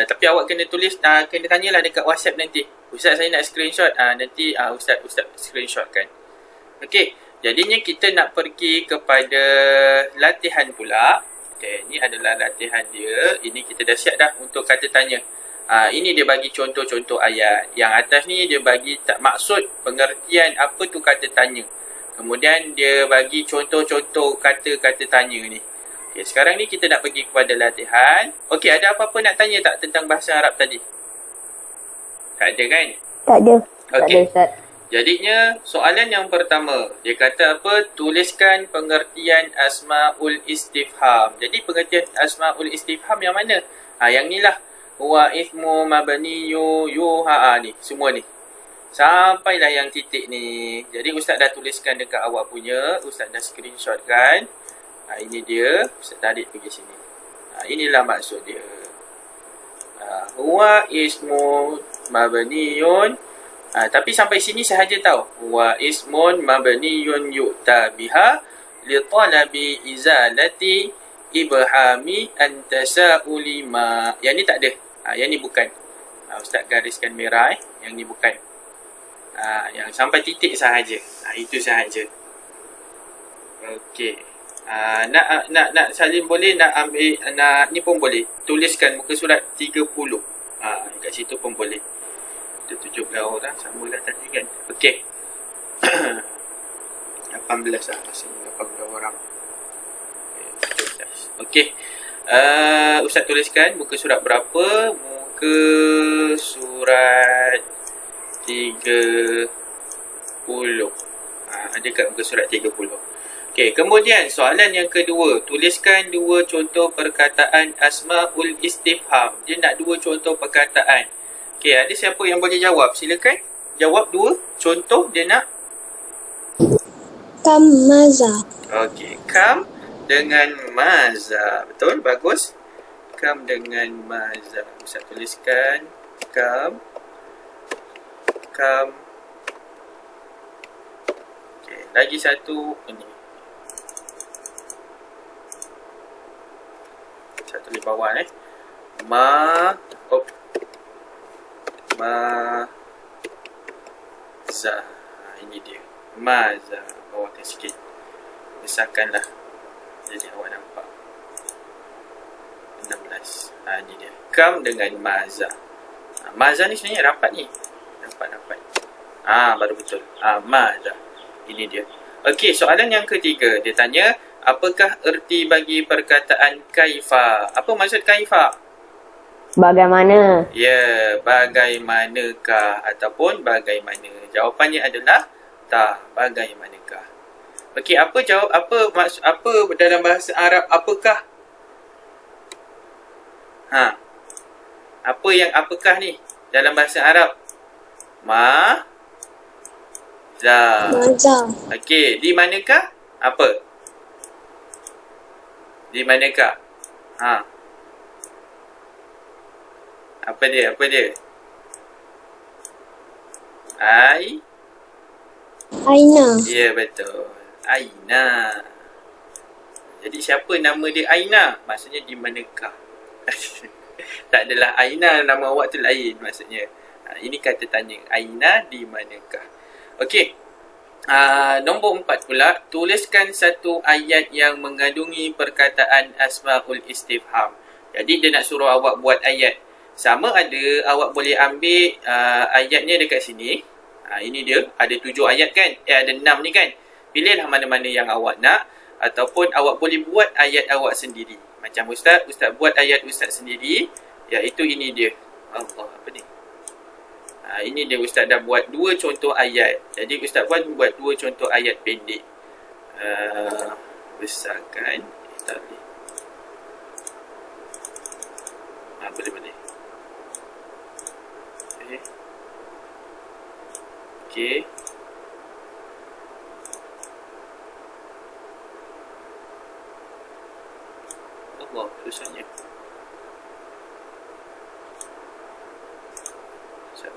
Tapi awak kena tulis, kena tanyalah dekat WhatsApp nanti. Ustaz saya nak screenshot. Nanti Ustaz screenshotkan. Okey. Jadinya kita nak pergi kepada latihan pula. Okey, ini adalah latihan dia. Ini kita dah siap dah untuk kata tanya. Ini dia bagi contoh-contoh ayat. Yang atas ni dia bagi maksud, pengertian apa tu kata tanya. Kemudian dia bagi contoh-contoh kata-kata tanya ni. Okay, sekarang ni kita nak pergi kepada latihan. Okey, ada apa-apa nak tanya tak tentang bahasa Arab tadi? Tak ada kan? Tak ada. Okey. Tak ada, Ustaz. Jadinya soalan yang pertama, dia kata apa? Tuliskan pengertian asma'ul istifham. Jadi pengertian asma'ul istifham yang mana? Yang ni lah. Wa ismu mabniyu yuha ni. Semua ni. Sampailah yang titik ni. Jadi Ustaz dah tuliskan dekat awak punya. Ustaz dah screenshot kan. Ini dia. Ustaz tarik pergi sini. Inilah maksud dia. Wa ismu mabniyun. Tapi sampai sini sahaja tau. Wa ismun mabniyun yu'ta biha li talabi izalati ibhami antasa'uli ma. Yang ni tak ada. Yang ni bukan. Ustaz gariskan merah. Yang ni bukan. Yang sampai titik sahaja. Itu sahaja. Okey. Nak salin boleh, nak ambil, nak ni pun boleh. Tuliskan muka surat 30. Kat situ pun boleh. Ada 17 orang, sama lah tadi kan. Okey. 18 lah rasanya, 18 orang. Okey. Ustaz tuliskan muka surat berapa? Muka surat 30. Ada kat muka surat 30. Okey, kemudian soalan yang kedua. Tuliskan dua contoh perkataan asma'ul istifham. Dia nak dua contoh perkataan. Okey, ada siapa yang boleh jawab? Silakan. Jawab dua contoh dia nak. Kam maza. Okey, kam dengan maza. Betul? Bagus. Kam dengan maza. Ustaz tuliskan kam. Okey, lagi satu ini. Saya tulis bawah maza. Ini dia. Maza. Bawahkan sikit. Besarkanlah. Jadi awak nampak. 16. Ini dia. Kam dengan maza. Maza ni sebenarnya rapat ni. Rapat. Baru betul. Maza. Ini dia. Okey, soalan yang ketiga. Dia tanya, apakah erti bagi perkataan kaifa? Apa maksud kaifa? Bagaimana? Ya, bagaimanakah ataupun bagaimana. Jawapannya adalah tak, bagaimanakah. Okey, apa maksud apa dalam bahasa Arab apakah? Apa yang apakah ni dalam bahasa Arab? Maza. Okey, di manakah? Apa? Di manakah? Apa dia? Aina. Ya, betul. Aina. Jadi siapa nama dia Aina? Maksudnya di manakah? Tak adalah Aina, nama awak tu lain maksudnya. Ini kata tanya. Aina di manakah? Okey. Nombor 4 pula. Tuliskan satu ayat yang mengandungi perkataan asma'ul istifham. Jadi dia nak suruh awak buat ayat. Sama ada awak boleh ambil ayatnya dekat sini. Ini dia. Ada 7 ayat kan? Ada 6 ni kan? Pilihlah mana-mana yang awak nak. Ataupun awak boleh buat ayat awak sendiri. Macam Ustaz buat ayat Ustaz sendiri. Iaitu ini dia. Allah, apa ni? Ini dia Ustaz dah buat 2 contoh ayat. Jadi Ustaz pun buat 2 contoh ayat pendek. Besarkan. Tak boleh. Boleh. Okey. Allah, susahnya.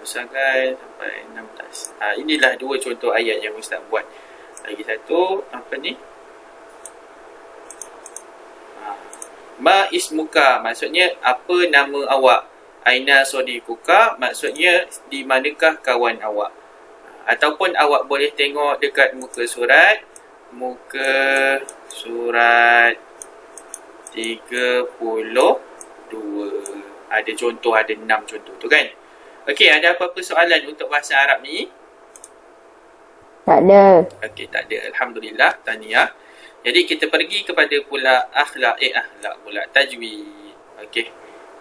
Besarkan sampai 16. Inilah 2 contoh ayat yang Ustaz buat. Lagi satu, apa ni? Ma ismuka, maksudnya apa nama awak? Aina sodikuka, maksudnya di manakah kawan awak? Ataupun awak boleh tengok dekat muka surat 32. Ada contoh, ada 6 contoh tu kan. Okey, ada apa-apa soalan untuk bahasa Arab ni? Tak ada. Okey, tak ada. Alhamdulillah, tahniah. Jadi kita pergi kepada pula akhlak pula, tajwid. Okey.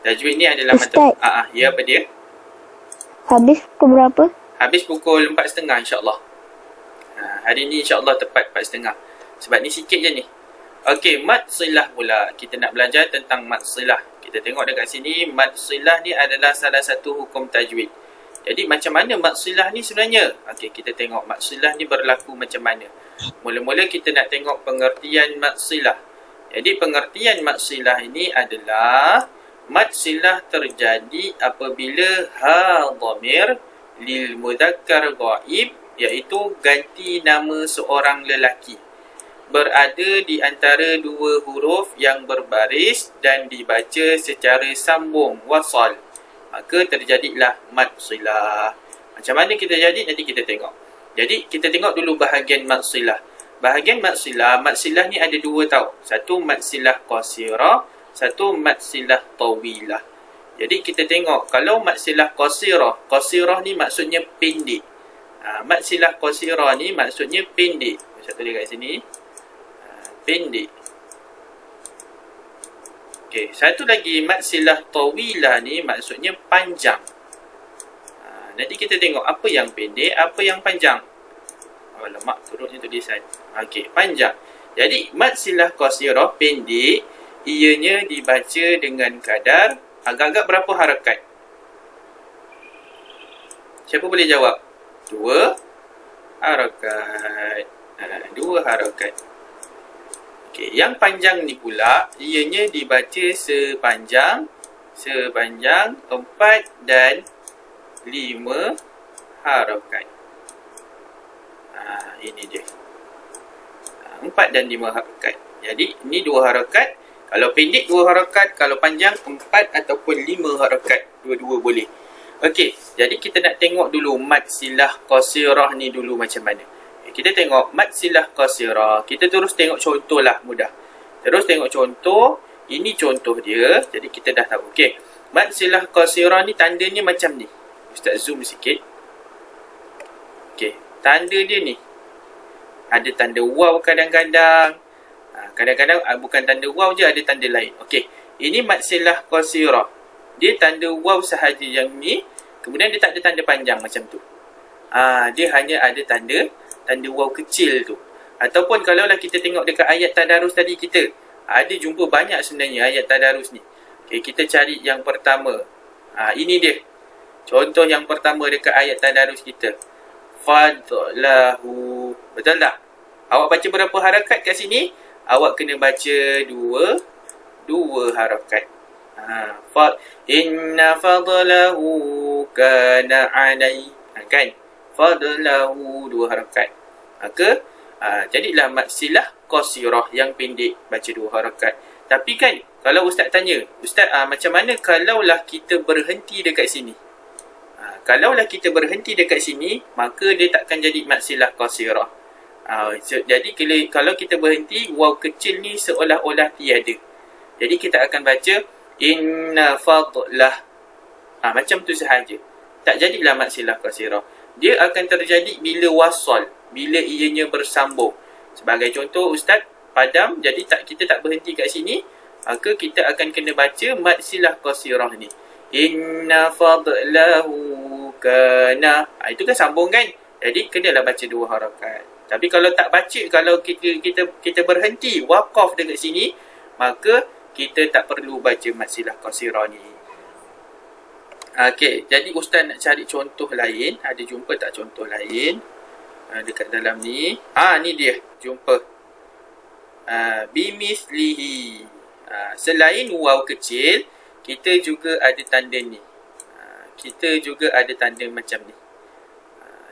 Tajwid ni adalah Ustaz. ya, apa dia? Habis pukul berapa? Habis pukul 4.30 insya-Allah. Hari ni insya-Allah tepat 4.30. Sebab ni sikit je ni. Okey, mad silah pula. Kita nak belajar tentang mad silah. Kita tengok dekat sini, mad silah ni adalah salah satu hukum tajwid. Jadi macam mana mad silah ni sebenarnya? Okey, kita tengok mad silah ni berlaku macam mana. Mula-mula kita nak tengok pengertian mad silah. Jadi pengertian mad silah ini adalah mad silah terjadi apabila ha dhamir lil mudzakkar ghaib, iaitu ganti nama seorang lelaki, berada di antara 2 huruf yang berbaris dan dibaca secara sambung wasal, maka terjadilah mad silah. Macam mana kita jadi? Nanti kita tengok. Jadi kita tengok dulu bahagian mad silah. Bahagian mad silah ni ada 2 tau. Satu mad silah qasirah, satu mad silah tawilah. Jadi kita tengok, kalau mad silah qasirah ni maksudnya pendek. Mad silah qasirah ni maksudnya pendek. Saya tulis kat sini. Pendek. Okey, satu lagi mad silah tawilah ni maksudnya panjang. Nanti kita tengok apa yang pendek, apa yang panjang. Lemak turutnya tulisan. Okey, panjang. Jadi mad silah qasirah pendek, ianya dibaca dengan kadar agak-agak berapa harakat? Siapa boleh jawab? 2 harakat. 2 harakat. Okey, yang panjang ni pula ianya dibaca sepanjang 4 dan 5 harakat. Ini dia. 4 dan 5 harakat. Jadi ni 2 harakat. Kalau pendek 2 harakat, kalau panjang 4 ataupun 5 harakat. Dua-dua boleh. Okey, jadi kita nak tengok dulu mad silah qasirah ni dulu macam mana. Kita tengok mad silah qasirah. Kita terus tengok contoh lah, mudah. Terus tengok contoh. Ini contoh dia. Jadi kita dah tahu. Okey, mad silah qasirah ni tandanya macam ni. Ustaz zoom sikit. Okey, tanda dia ni. Ada tanda waw kadang-kadang. Kadang-kadang bukan tanda waw je, ada tanda lain. Okey, ini mad silah qasirah. Dia tanda waw sahaja yang ni. Kemudian dia tak ada tanda panjang macam tu. Dia hanya ada tanda waw kecil tu. Ataupun kalaulah kita tengok dekat ayat tadarus tadi kita, ada jumpa banyak sebenarnya ayat tadarus ni. Okey, kita cari yang pertama. Ini dia. Contoh yang pertama dekat ayat tadarus kita. Fadlahu. Betul tak? Awak baca berapa harakat kat sini? Awak kena baca 2 harakat. Inna fadlahu kana alai. Kan? Fadlahu 2 harakat. Maka jadilah mad silah qasirah yang pendek, baca 2 harakat. Tapi kan kalau ustaz tanya, ustaz macam mana kalaulah kita berhenti dekat sini? Kalaulah kita berhenti dekat sini, maka dia takkan jadi mad silah qasirah. Jadi kalau kita berhenti, waw kecil ni seolah-olah tiada. Jadi kita akan baca inna fadlah. Macam tu sahaja. Tak jadilah mad silah qasirah. Dia akan terjadi bila wasal, bila ianya bersambung. Sebagai contoh, ustaz padam, jadi kita tak berhenti kat sini, maka kita akan kena baca mad silah qasirah ni. Inna fadlahu kana. Itu kan sambung kan? Jadi kenalah baca 2 harakat. Tapi kalau tak baca, kalau kita berhenti waqaf dekat sini, maka kita tak perlu baca mad silah qasirah ni. Okey, jadi ustaz nak cari contoh lain. Ada jumpa tak contoh lain? Dekat dalam ni. Ni dia. Jumpa. Bimislihi. Selain waw kecil, kita juga ada tanda ni. Kita juga ada tanda macam ni.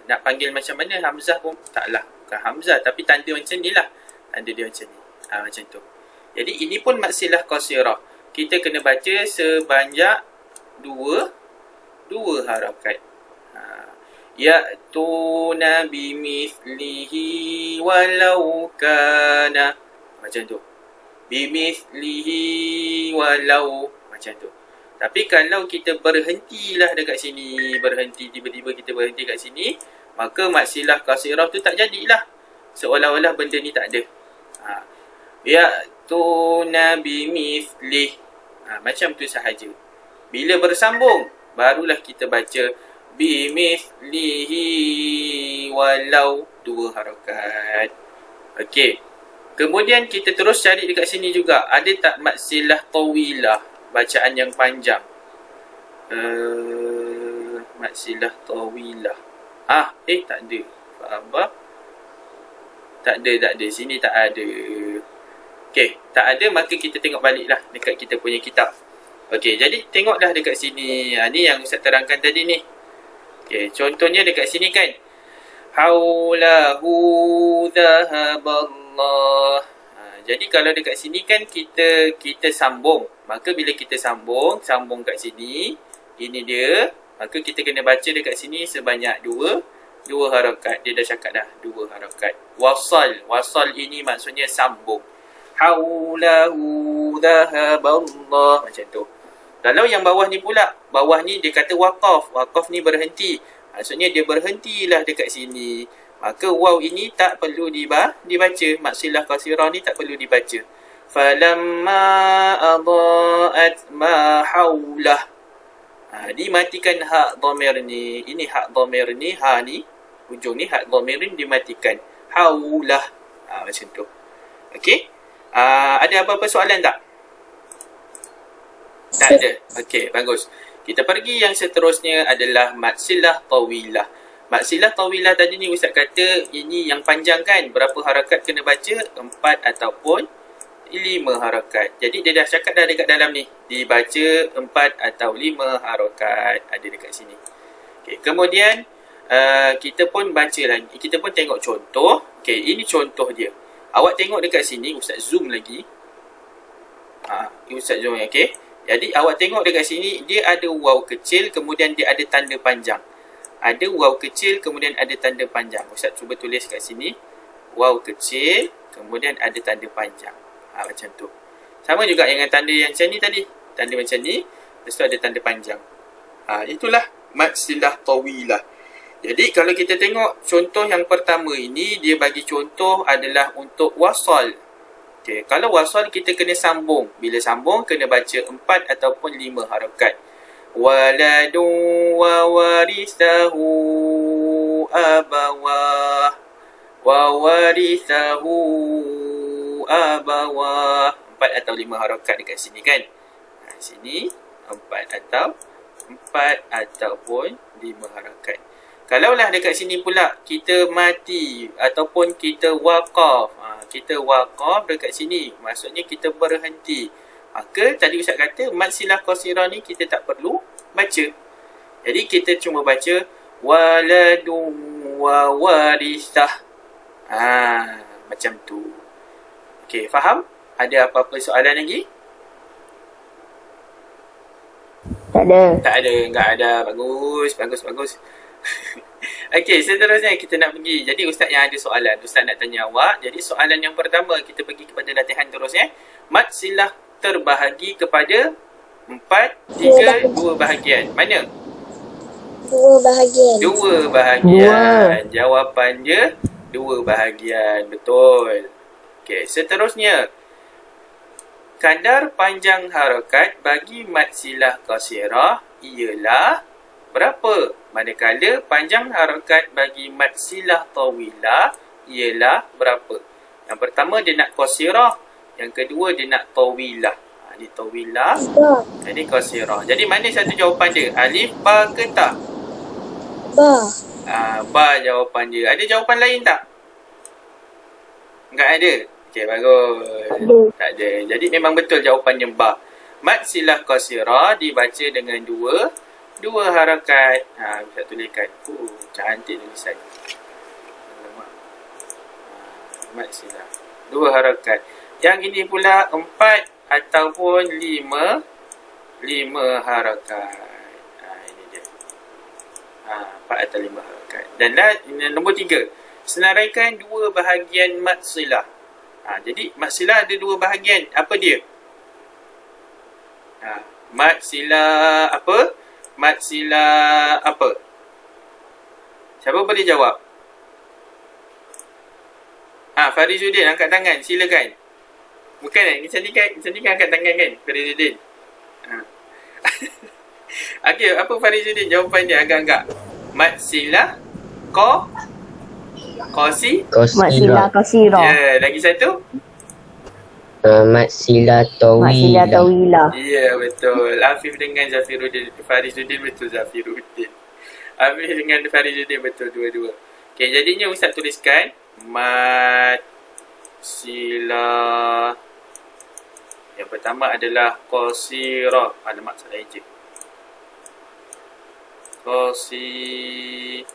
Nak panggil macam mana? Hamzah pun taklah. Bukan Hamzah, tapi tanda macam ni lah. Tanda dia macam ni. Macam tu. Jadi ini pun mad silah qasirah. Kita kena baca sebanyak dua harakat. Ya'tuna bimithlihi walau kana. Macam tu. Bimithlihi walau. Macam tu. Tapi kalau kita berhentilah dekat sini, tiba-tiba kita berhenti kat sini, maka mad silah qasirah tu tak jadilah. Seolah-olah benda ni tak ada. Ya'tuna bimithlih. Macam tu sahaja. Bila bersambung, barulah kita baca bimithlihi walau 2 harakat. Okey. Kemudian kita terus cari dekat sini juga. Ada tak mad silah tawilah? Bacaan yang panjang. Mad silah tawilah. Tak ada. Faham tak? Tak ada. Sini tak ada. Okey, tak ada, maka kita tengok baliklah dekat kita punya kitab. Okey, jadi tengoklah dekat sini. Ni yang Ustaz terangkan tadi ni. Okey, contohnya dekat sini kan. Haulahu dhahaballah. Jadi kalau dekat sini kan kita sambung. Maka bila kita sambung kat sini, ini dia. Maka kita kena baca dekat sini sebanyak dua harakat. Dia dah cakap dah 2 harakat. Wasal ini maksudnya sambung. Haulahu dhahaballah. Macam tu. Kalau yang bawah ni pula, bawah ni dia kata waqaf. Waqaf ni berhenti. Maksudnya dia berhentilah dekat sini. Maka waw ini tak perlu dibaca. Mad silah qasirah ni tak perlu dibaca. Falamma adaat ma haulah. Dimatikan hak dhamir ni. Ini hak dhamir ni, ni. Hujung ni hak dhamir ni dimatikan. Haulah. Macam tu. Okey. Ada apa-apa soalan tak? Tak ada. Okey, bagus. Kita pergi yang seterusnya adalah mad silah tawilah. Mad silah tawilah tadi ni Ustaz kata ini yang panjang kan? Berapa harakat kena baca? 4 ataupun 5 harakat. Jadi dia dah cakap dah dekat dalam ni. Dibaca 4 atau 5 harakat. Ada dekat sini. Okay. Kemudian kita pun baca lagi. Kita pun tengok contoh. Okay, ini contoh dia. Awak tengok dekat sini. Ustaz zoom lagi. Ustaz zoom. Okay. Jadi awak tengok dekat sini. Dia ada waw kecil. Kemudian dia ada tanda panjang. Ada waw kecil, kemudian ada tanda panjang. Ustaz cuba tulis kat sini. Waw kecil, kemudian ada tanda panjang. Macam tu. Sama juga dengan tanda yang macam ni tadi. Tanda macam ni, lepas tu ada tanda panjang. Itulah mad silah tawilah. Jadi kalau kita tengok contoh yang pertama ini, dia bagi contoh adalah untuk wasal. Okay. Kalau wasal kita kena sambung. Bila sambung, kena baca 4 ataupun 5 harakat. Waladun wa warithahu abawah. Wa warithahu abawah. 4 atau 5 harakat dekat sini kan. Sini 4 ataupun 5 harakat. Kalaulah dekat sini pula kita mati ataupun kita waqaf. Kita waqaf dekat sini. Maksudnya kita berhenti. Maka tadi Ustaz kata mad silah qasirah ni kita tak perlu baca. Jadi kita cuma baca waladun wa warithah. Macam tu. Okey, faham? Ada apa-apa soalan lagi? Tak ada. Tak ada, enggak ada. Bagus. Okey, seterusnya kita nak pergi. Jadi Ustaz yang ada soalan. Ustaz nak tanya awak. Jadi soalan yang pertama, kita pergi kepada latihan terus ya. Mad silah terbahagi kepada 4, 3, 2 bahagian. Mana? 2 bahagian. 2 bahagian. Jawapan dia 2 bahagian. Betul. Okey, seterusnya. Kadar panjang harakat bagi mad silah qasirah ialah berapa? Manakala panjang harakat bagi mad silah tawilah ialah berapa? Yang pertama dia nak qasirah, yang kedua dia nak tawilah. Ni tawilah, Ba. ini qasirah. Jadi mana satu jawapan dia? Alif, ba ke ta? Ba. Ba jawapan dia. Ada jawapan lain tak? Enggak ada. Okey, bagus. Tak ada. Jadi memang betul jawapannya ba. Mad silah qasirah dibaca dengan dua harakat. Bisa tuliskan. Cantik tulisan. Mad silah. 2 harakat. Yang ini pula 4 ataupun 5 harakat. Ini dia. 4 atau 5 harakat. Dan nombor 3. Senaraikan 2 bahagian mad silah. Jadi mad silah ada 2 bahagian. Apa dia? Mad silah apa? Mad silah apa? Siapa boleh jawab? Farizuddin angkat tangan, silakan. Bukan ni cantik angkat tangan kan Farizuddin. Okey, apa Farizuddin jawapan dia agak-agak? Mad silah Mad silah qasirah. Ya, lagi satu? Mad silah tawilah. Ya, betul. Afif dengan Farizuddin betul Zafiruddin. Afif dengan Farizuddin betul dua-dua. Okey, jadinya Ustaz tuliskan mad silah. Yang pertama adalah qasirah. Alamak, salah eja. Qasirah.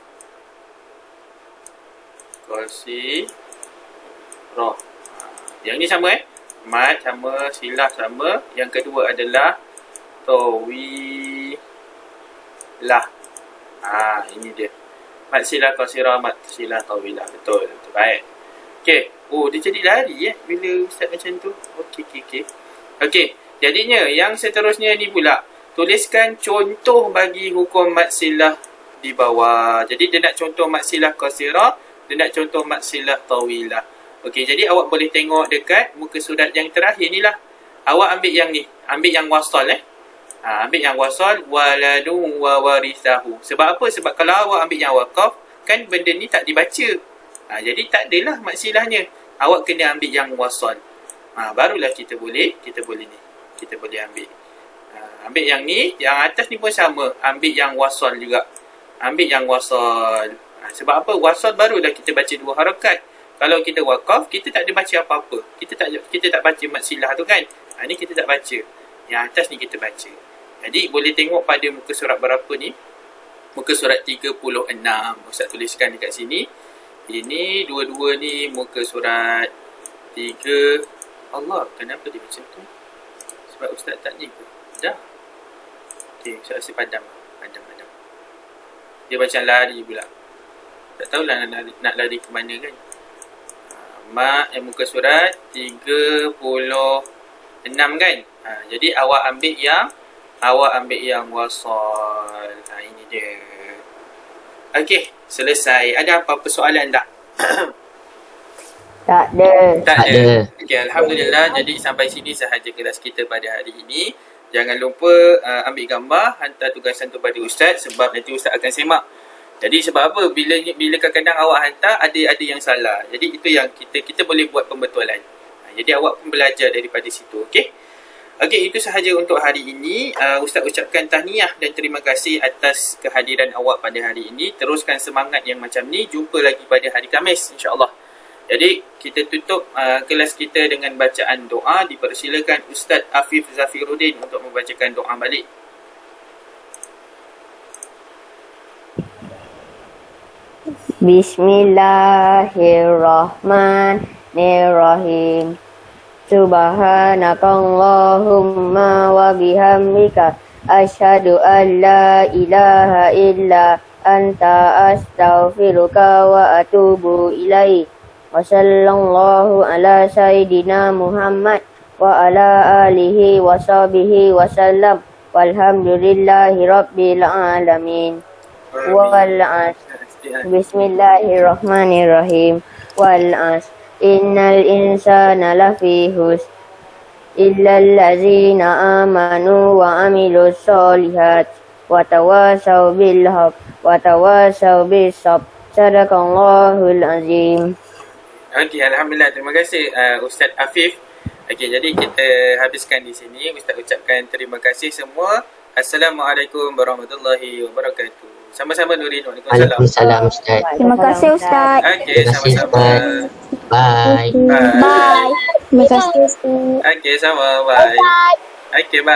Yang ni sama mad sama, silah sama. Yang kedua adalah tawilah. Ini dia. Mad silah qasirah, mad silah tawilah. Betul. Baik. Okey. Dia jadi lari bila Ustaz macam tu. Okey. Okey. Jadinya yang seterusnya ni pula. Tuliskan contoh bagi hukum mad silah di bawah. Jadi dia nak contoh mad silah qasirah, dia nak contoh mad silah tawilah. Okey, jadi awak boleh tengok dekat muka surat yang terakhir ni lah. Awak ambil yang ni. Ambil yang wasal ambil yang wasal waladu wa warithahu. Sebab apa? Sebab kalau awak ambil yang waqaf, kan benda ni tak dibaca. Jadi tak adalah mad silahnya. Awak kena ambil yang wasal. Barulah kita boleh ni. Kita boleh ambil. Ambil yang ni, yang atas ni pun sama. Ambil yang wasal juga. Ambil yang wasal. Sebab apa? Wasal barulah kita baca 2 harakat. Kalau kita waqaf, kita tak ada baca apa-apa. Kita tak baca mad silah tu kan. Ni kita tak baca. Yang atas ni kita baca. Jadi boleh tengok pada muka surat berapa ni? Muka surat 36. Ustaz tuliskan dekat sini. Ini dua-dua ni muka surat 3. Allah, kenapa dia macam tu? Sebab Ustaz tak ni ke? Dah. Okey, Ustaz rasa padam. Dia macam lari pula. Tak tahulah nak lari ke mana kan. Muka surat 36 kan. Jadi awak ambil yang wasal. Ini dia. Okey, selesai. Ada apa-apa soalan tak? Tak ada. Tak ada. Okey, alhamdulillah. Jadi sampai sini sahaja kelas kita pada hari ini. Jangan lupa ambil gambar, hantar tugasan tu pada Ustaz sebab nanti Ustaz akan semak. Jadi sebab apa? Bila kadang-kadang awak hantar ada yang salah. Jadi itu yang kita boleh buat pembetulan. Jadi awak pun belajar daripada situ. Okey? Okey, itu sahaja untuk hari ini. Ustaz ucapkan tahniah dan terima kasih atas kehadiran awak pada hari ini. Teruskan semangat yang macam ni. Jumpa lagi pada hari Khamis, insya-Allah. Jadi kita tutup kelas kita dengan bacaan doa. Dipersilakan Ustaz Afif Zafiruddin untuk membacakan doa balik. Bismillahirrahmanirrahim. Subhanakallahumma wa bihamdika asyhadu an la ilaha illa anta astaghfiruka wa atubu ilaik. Wa sallallahu ala sayyidina Muhammad wa ala alihi wa sahbihi wa sallam. Walhamdulillahi rabbil alamin. Wal asr. Bismillahirrahmanirrahim. Wal asr. Innal insana lafi khusr illa allazina amanu wa amilus solihat wa tawasaw bil haq wa tawasaw bis sabr. Sadaqallahul azim. Okey, Alhamdulillah. Terima kasih Ustaz Afif. Okey, jadi kita habiskan di sini. Ustaz ucapkan terima kasih semua. Assalamualaikum warahmatullahi wabarakatuh. Sama-sama Nurin. Waalaikumsalam. Waalaikumsalam Ustaz. Terima kasih Ustaz. Okey, Terima kasih, sama-sama. Ustaz. Bye. Bye. Bye. Terima kasih Ustaz. Okey, sama. Bye. Bye. Okey, bye.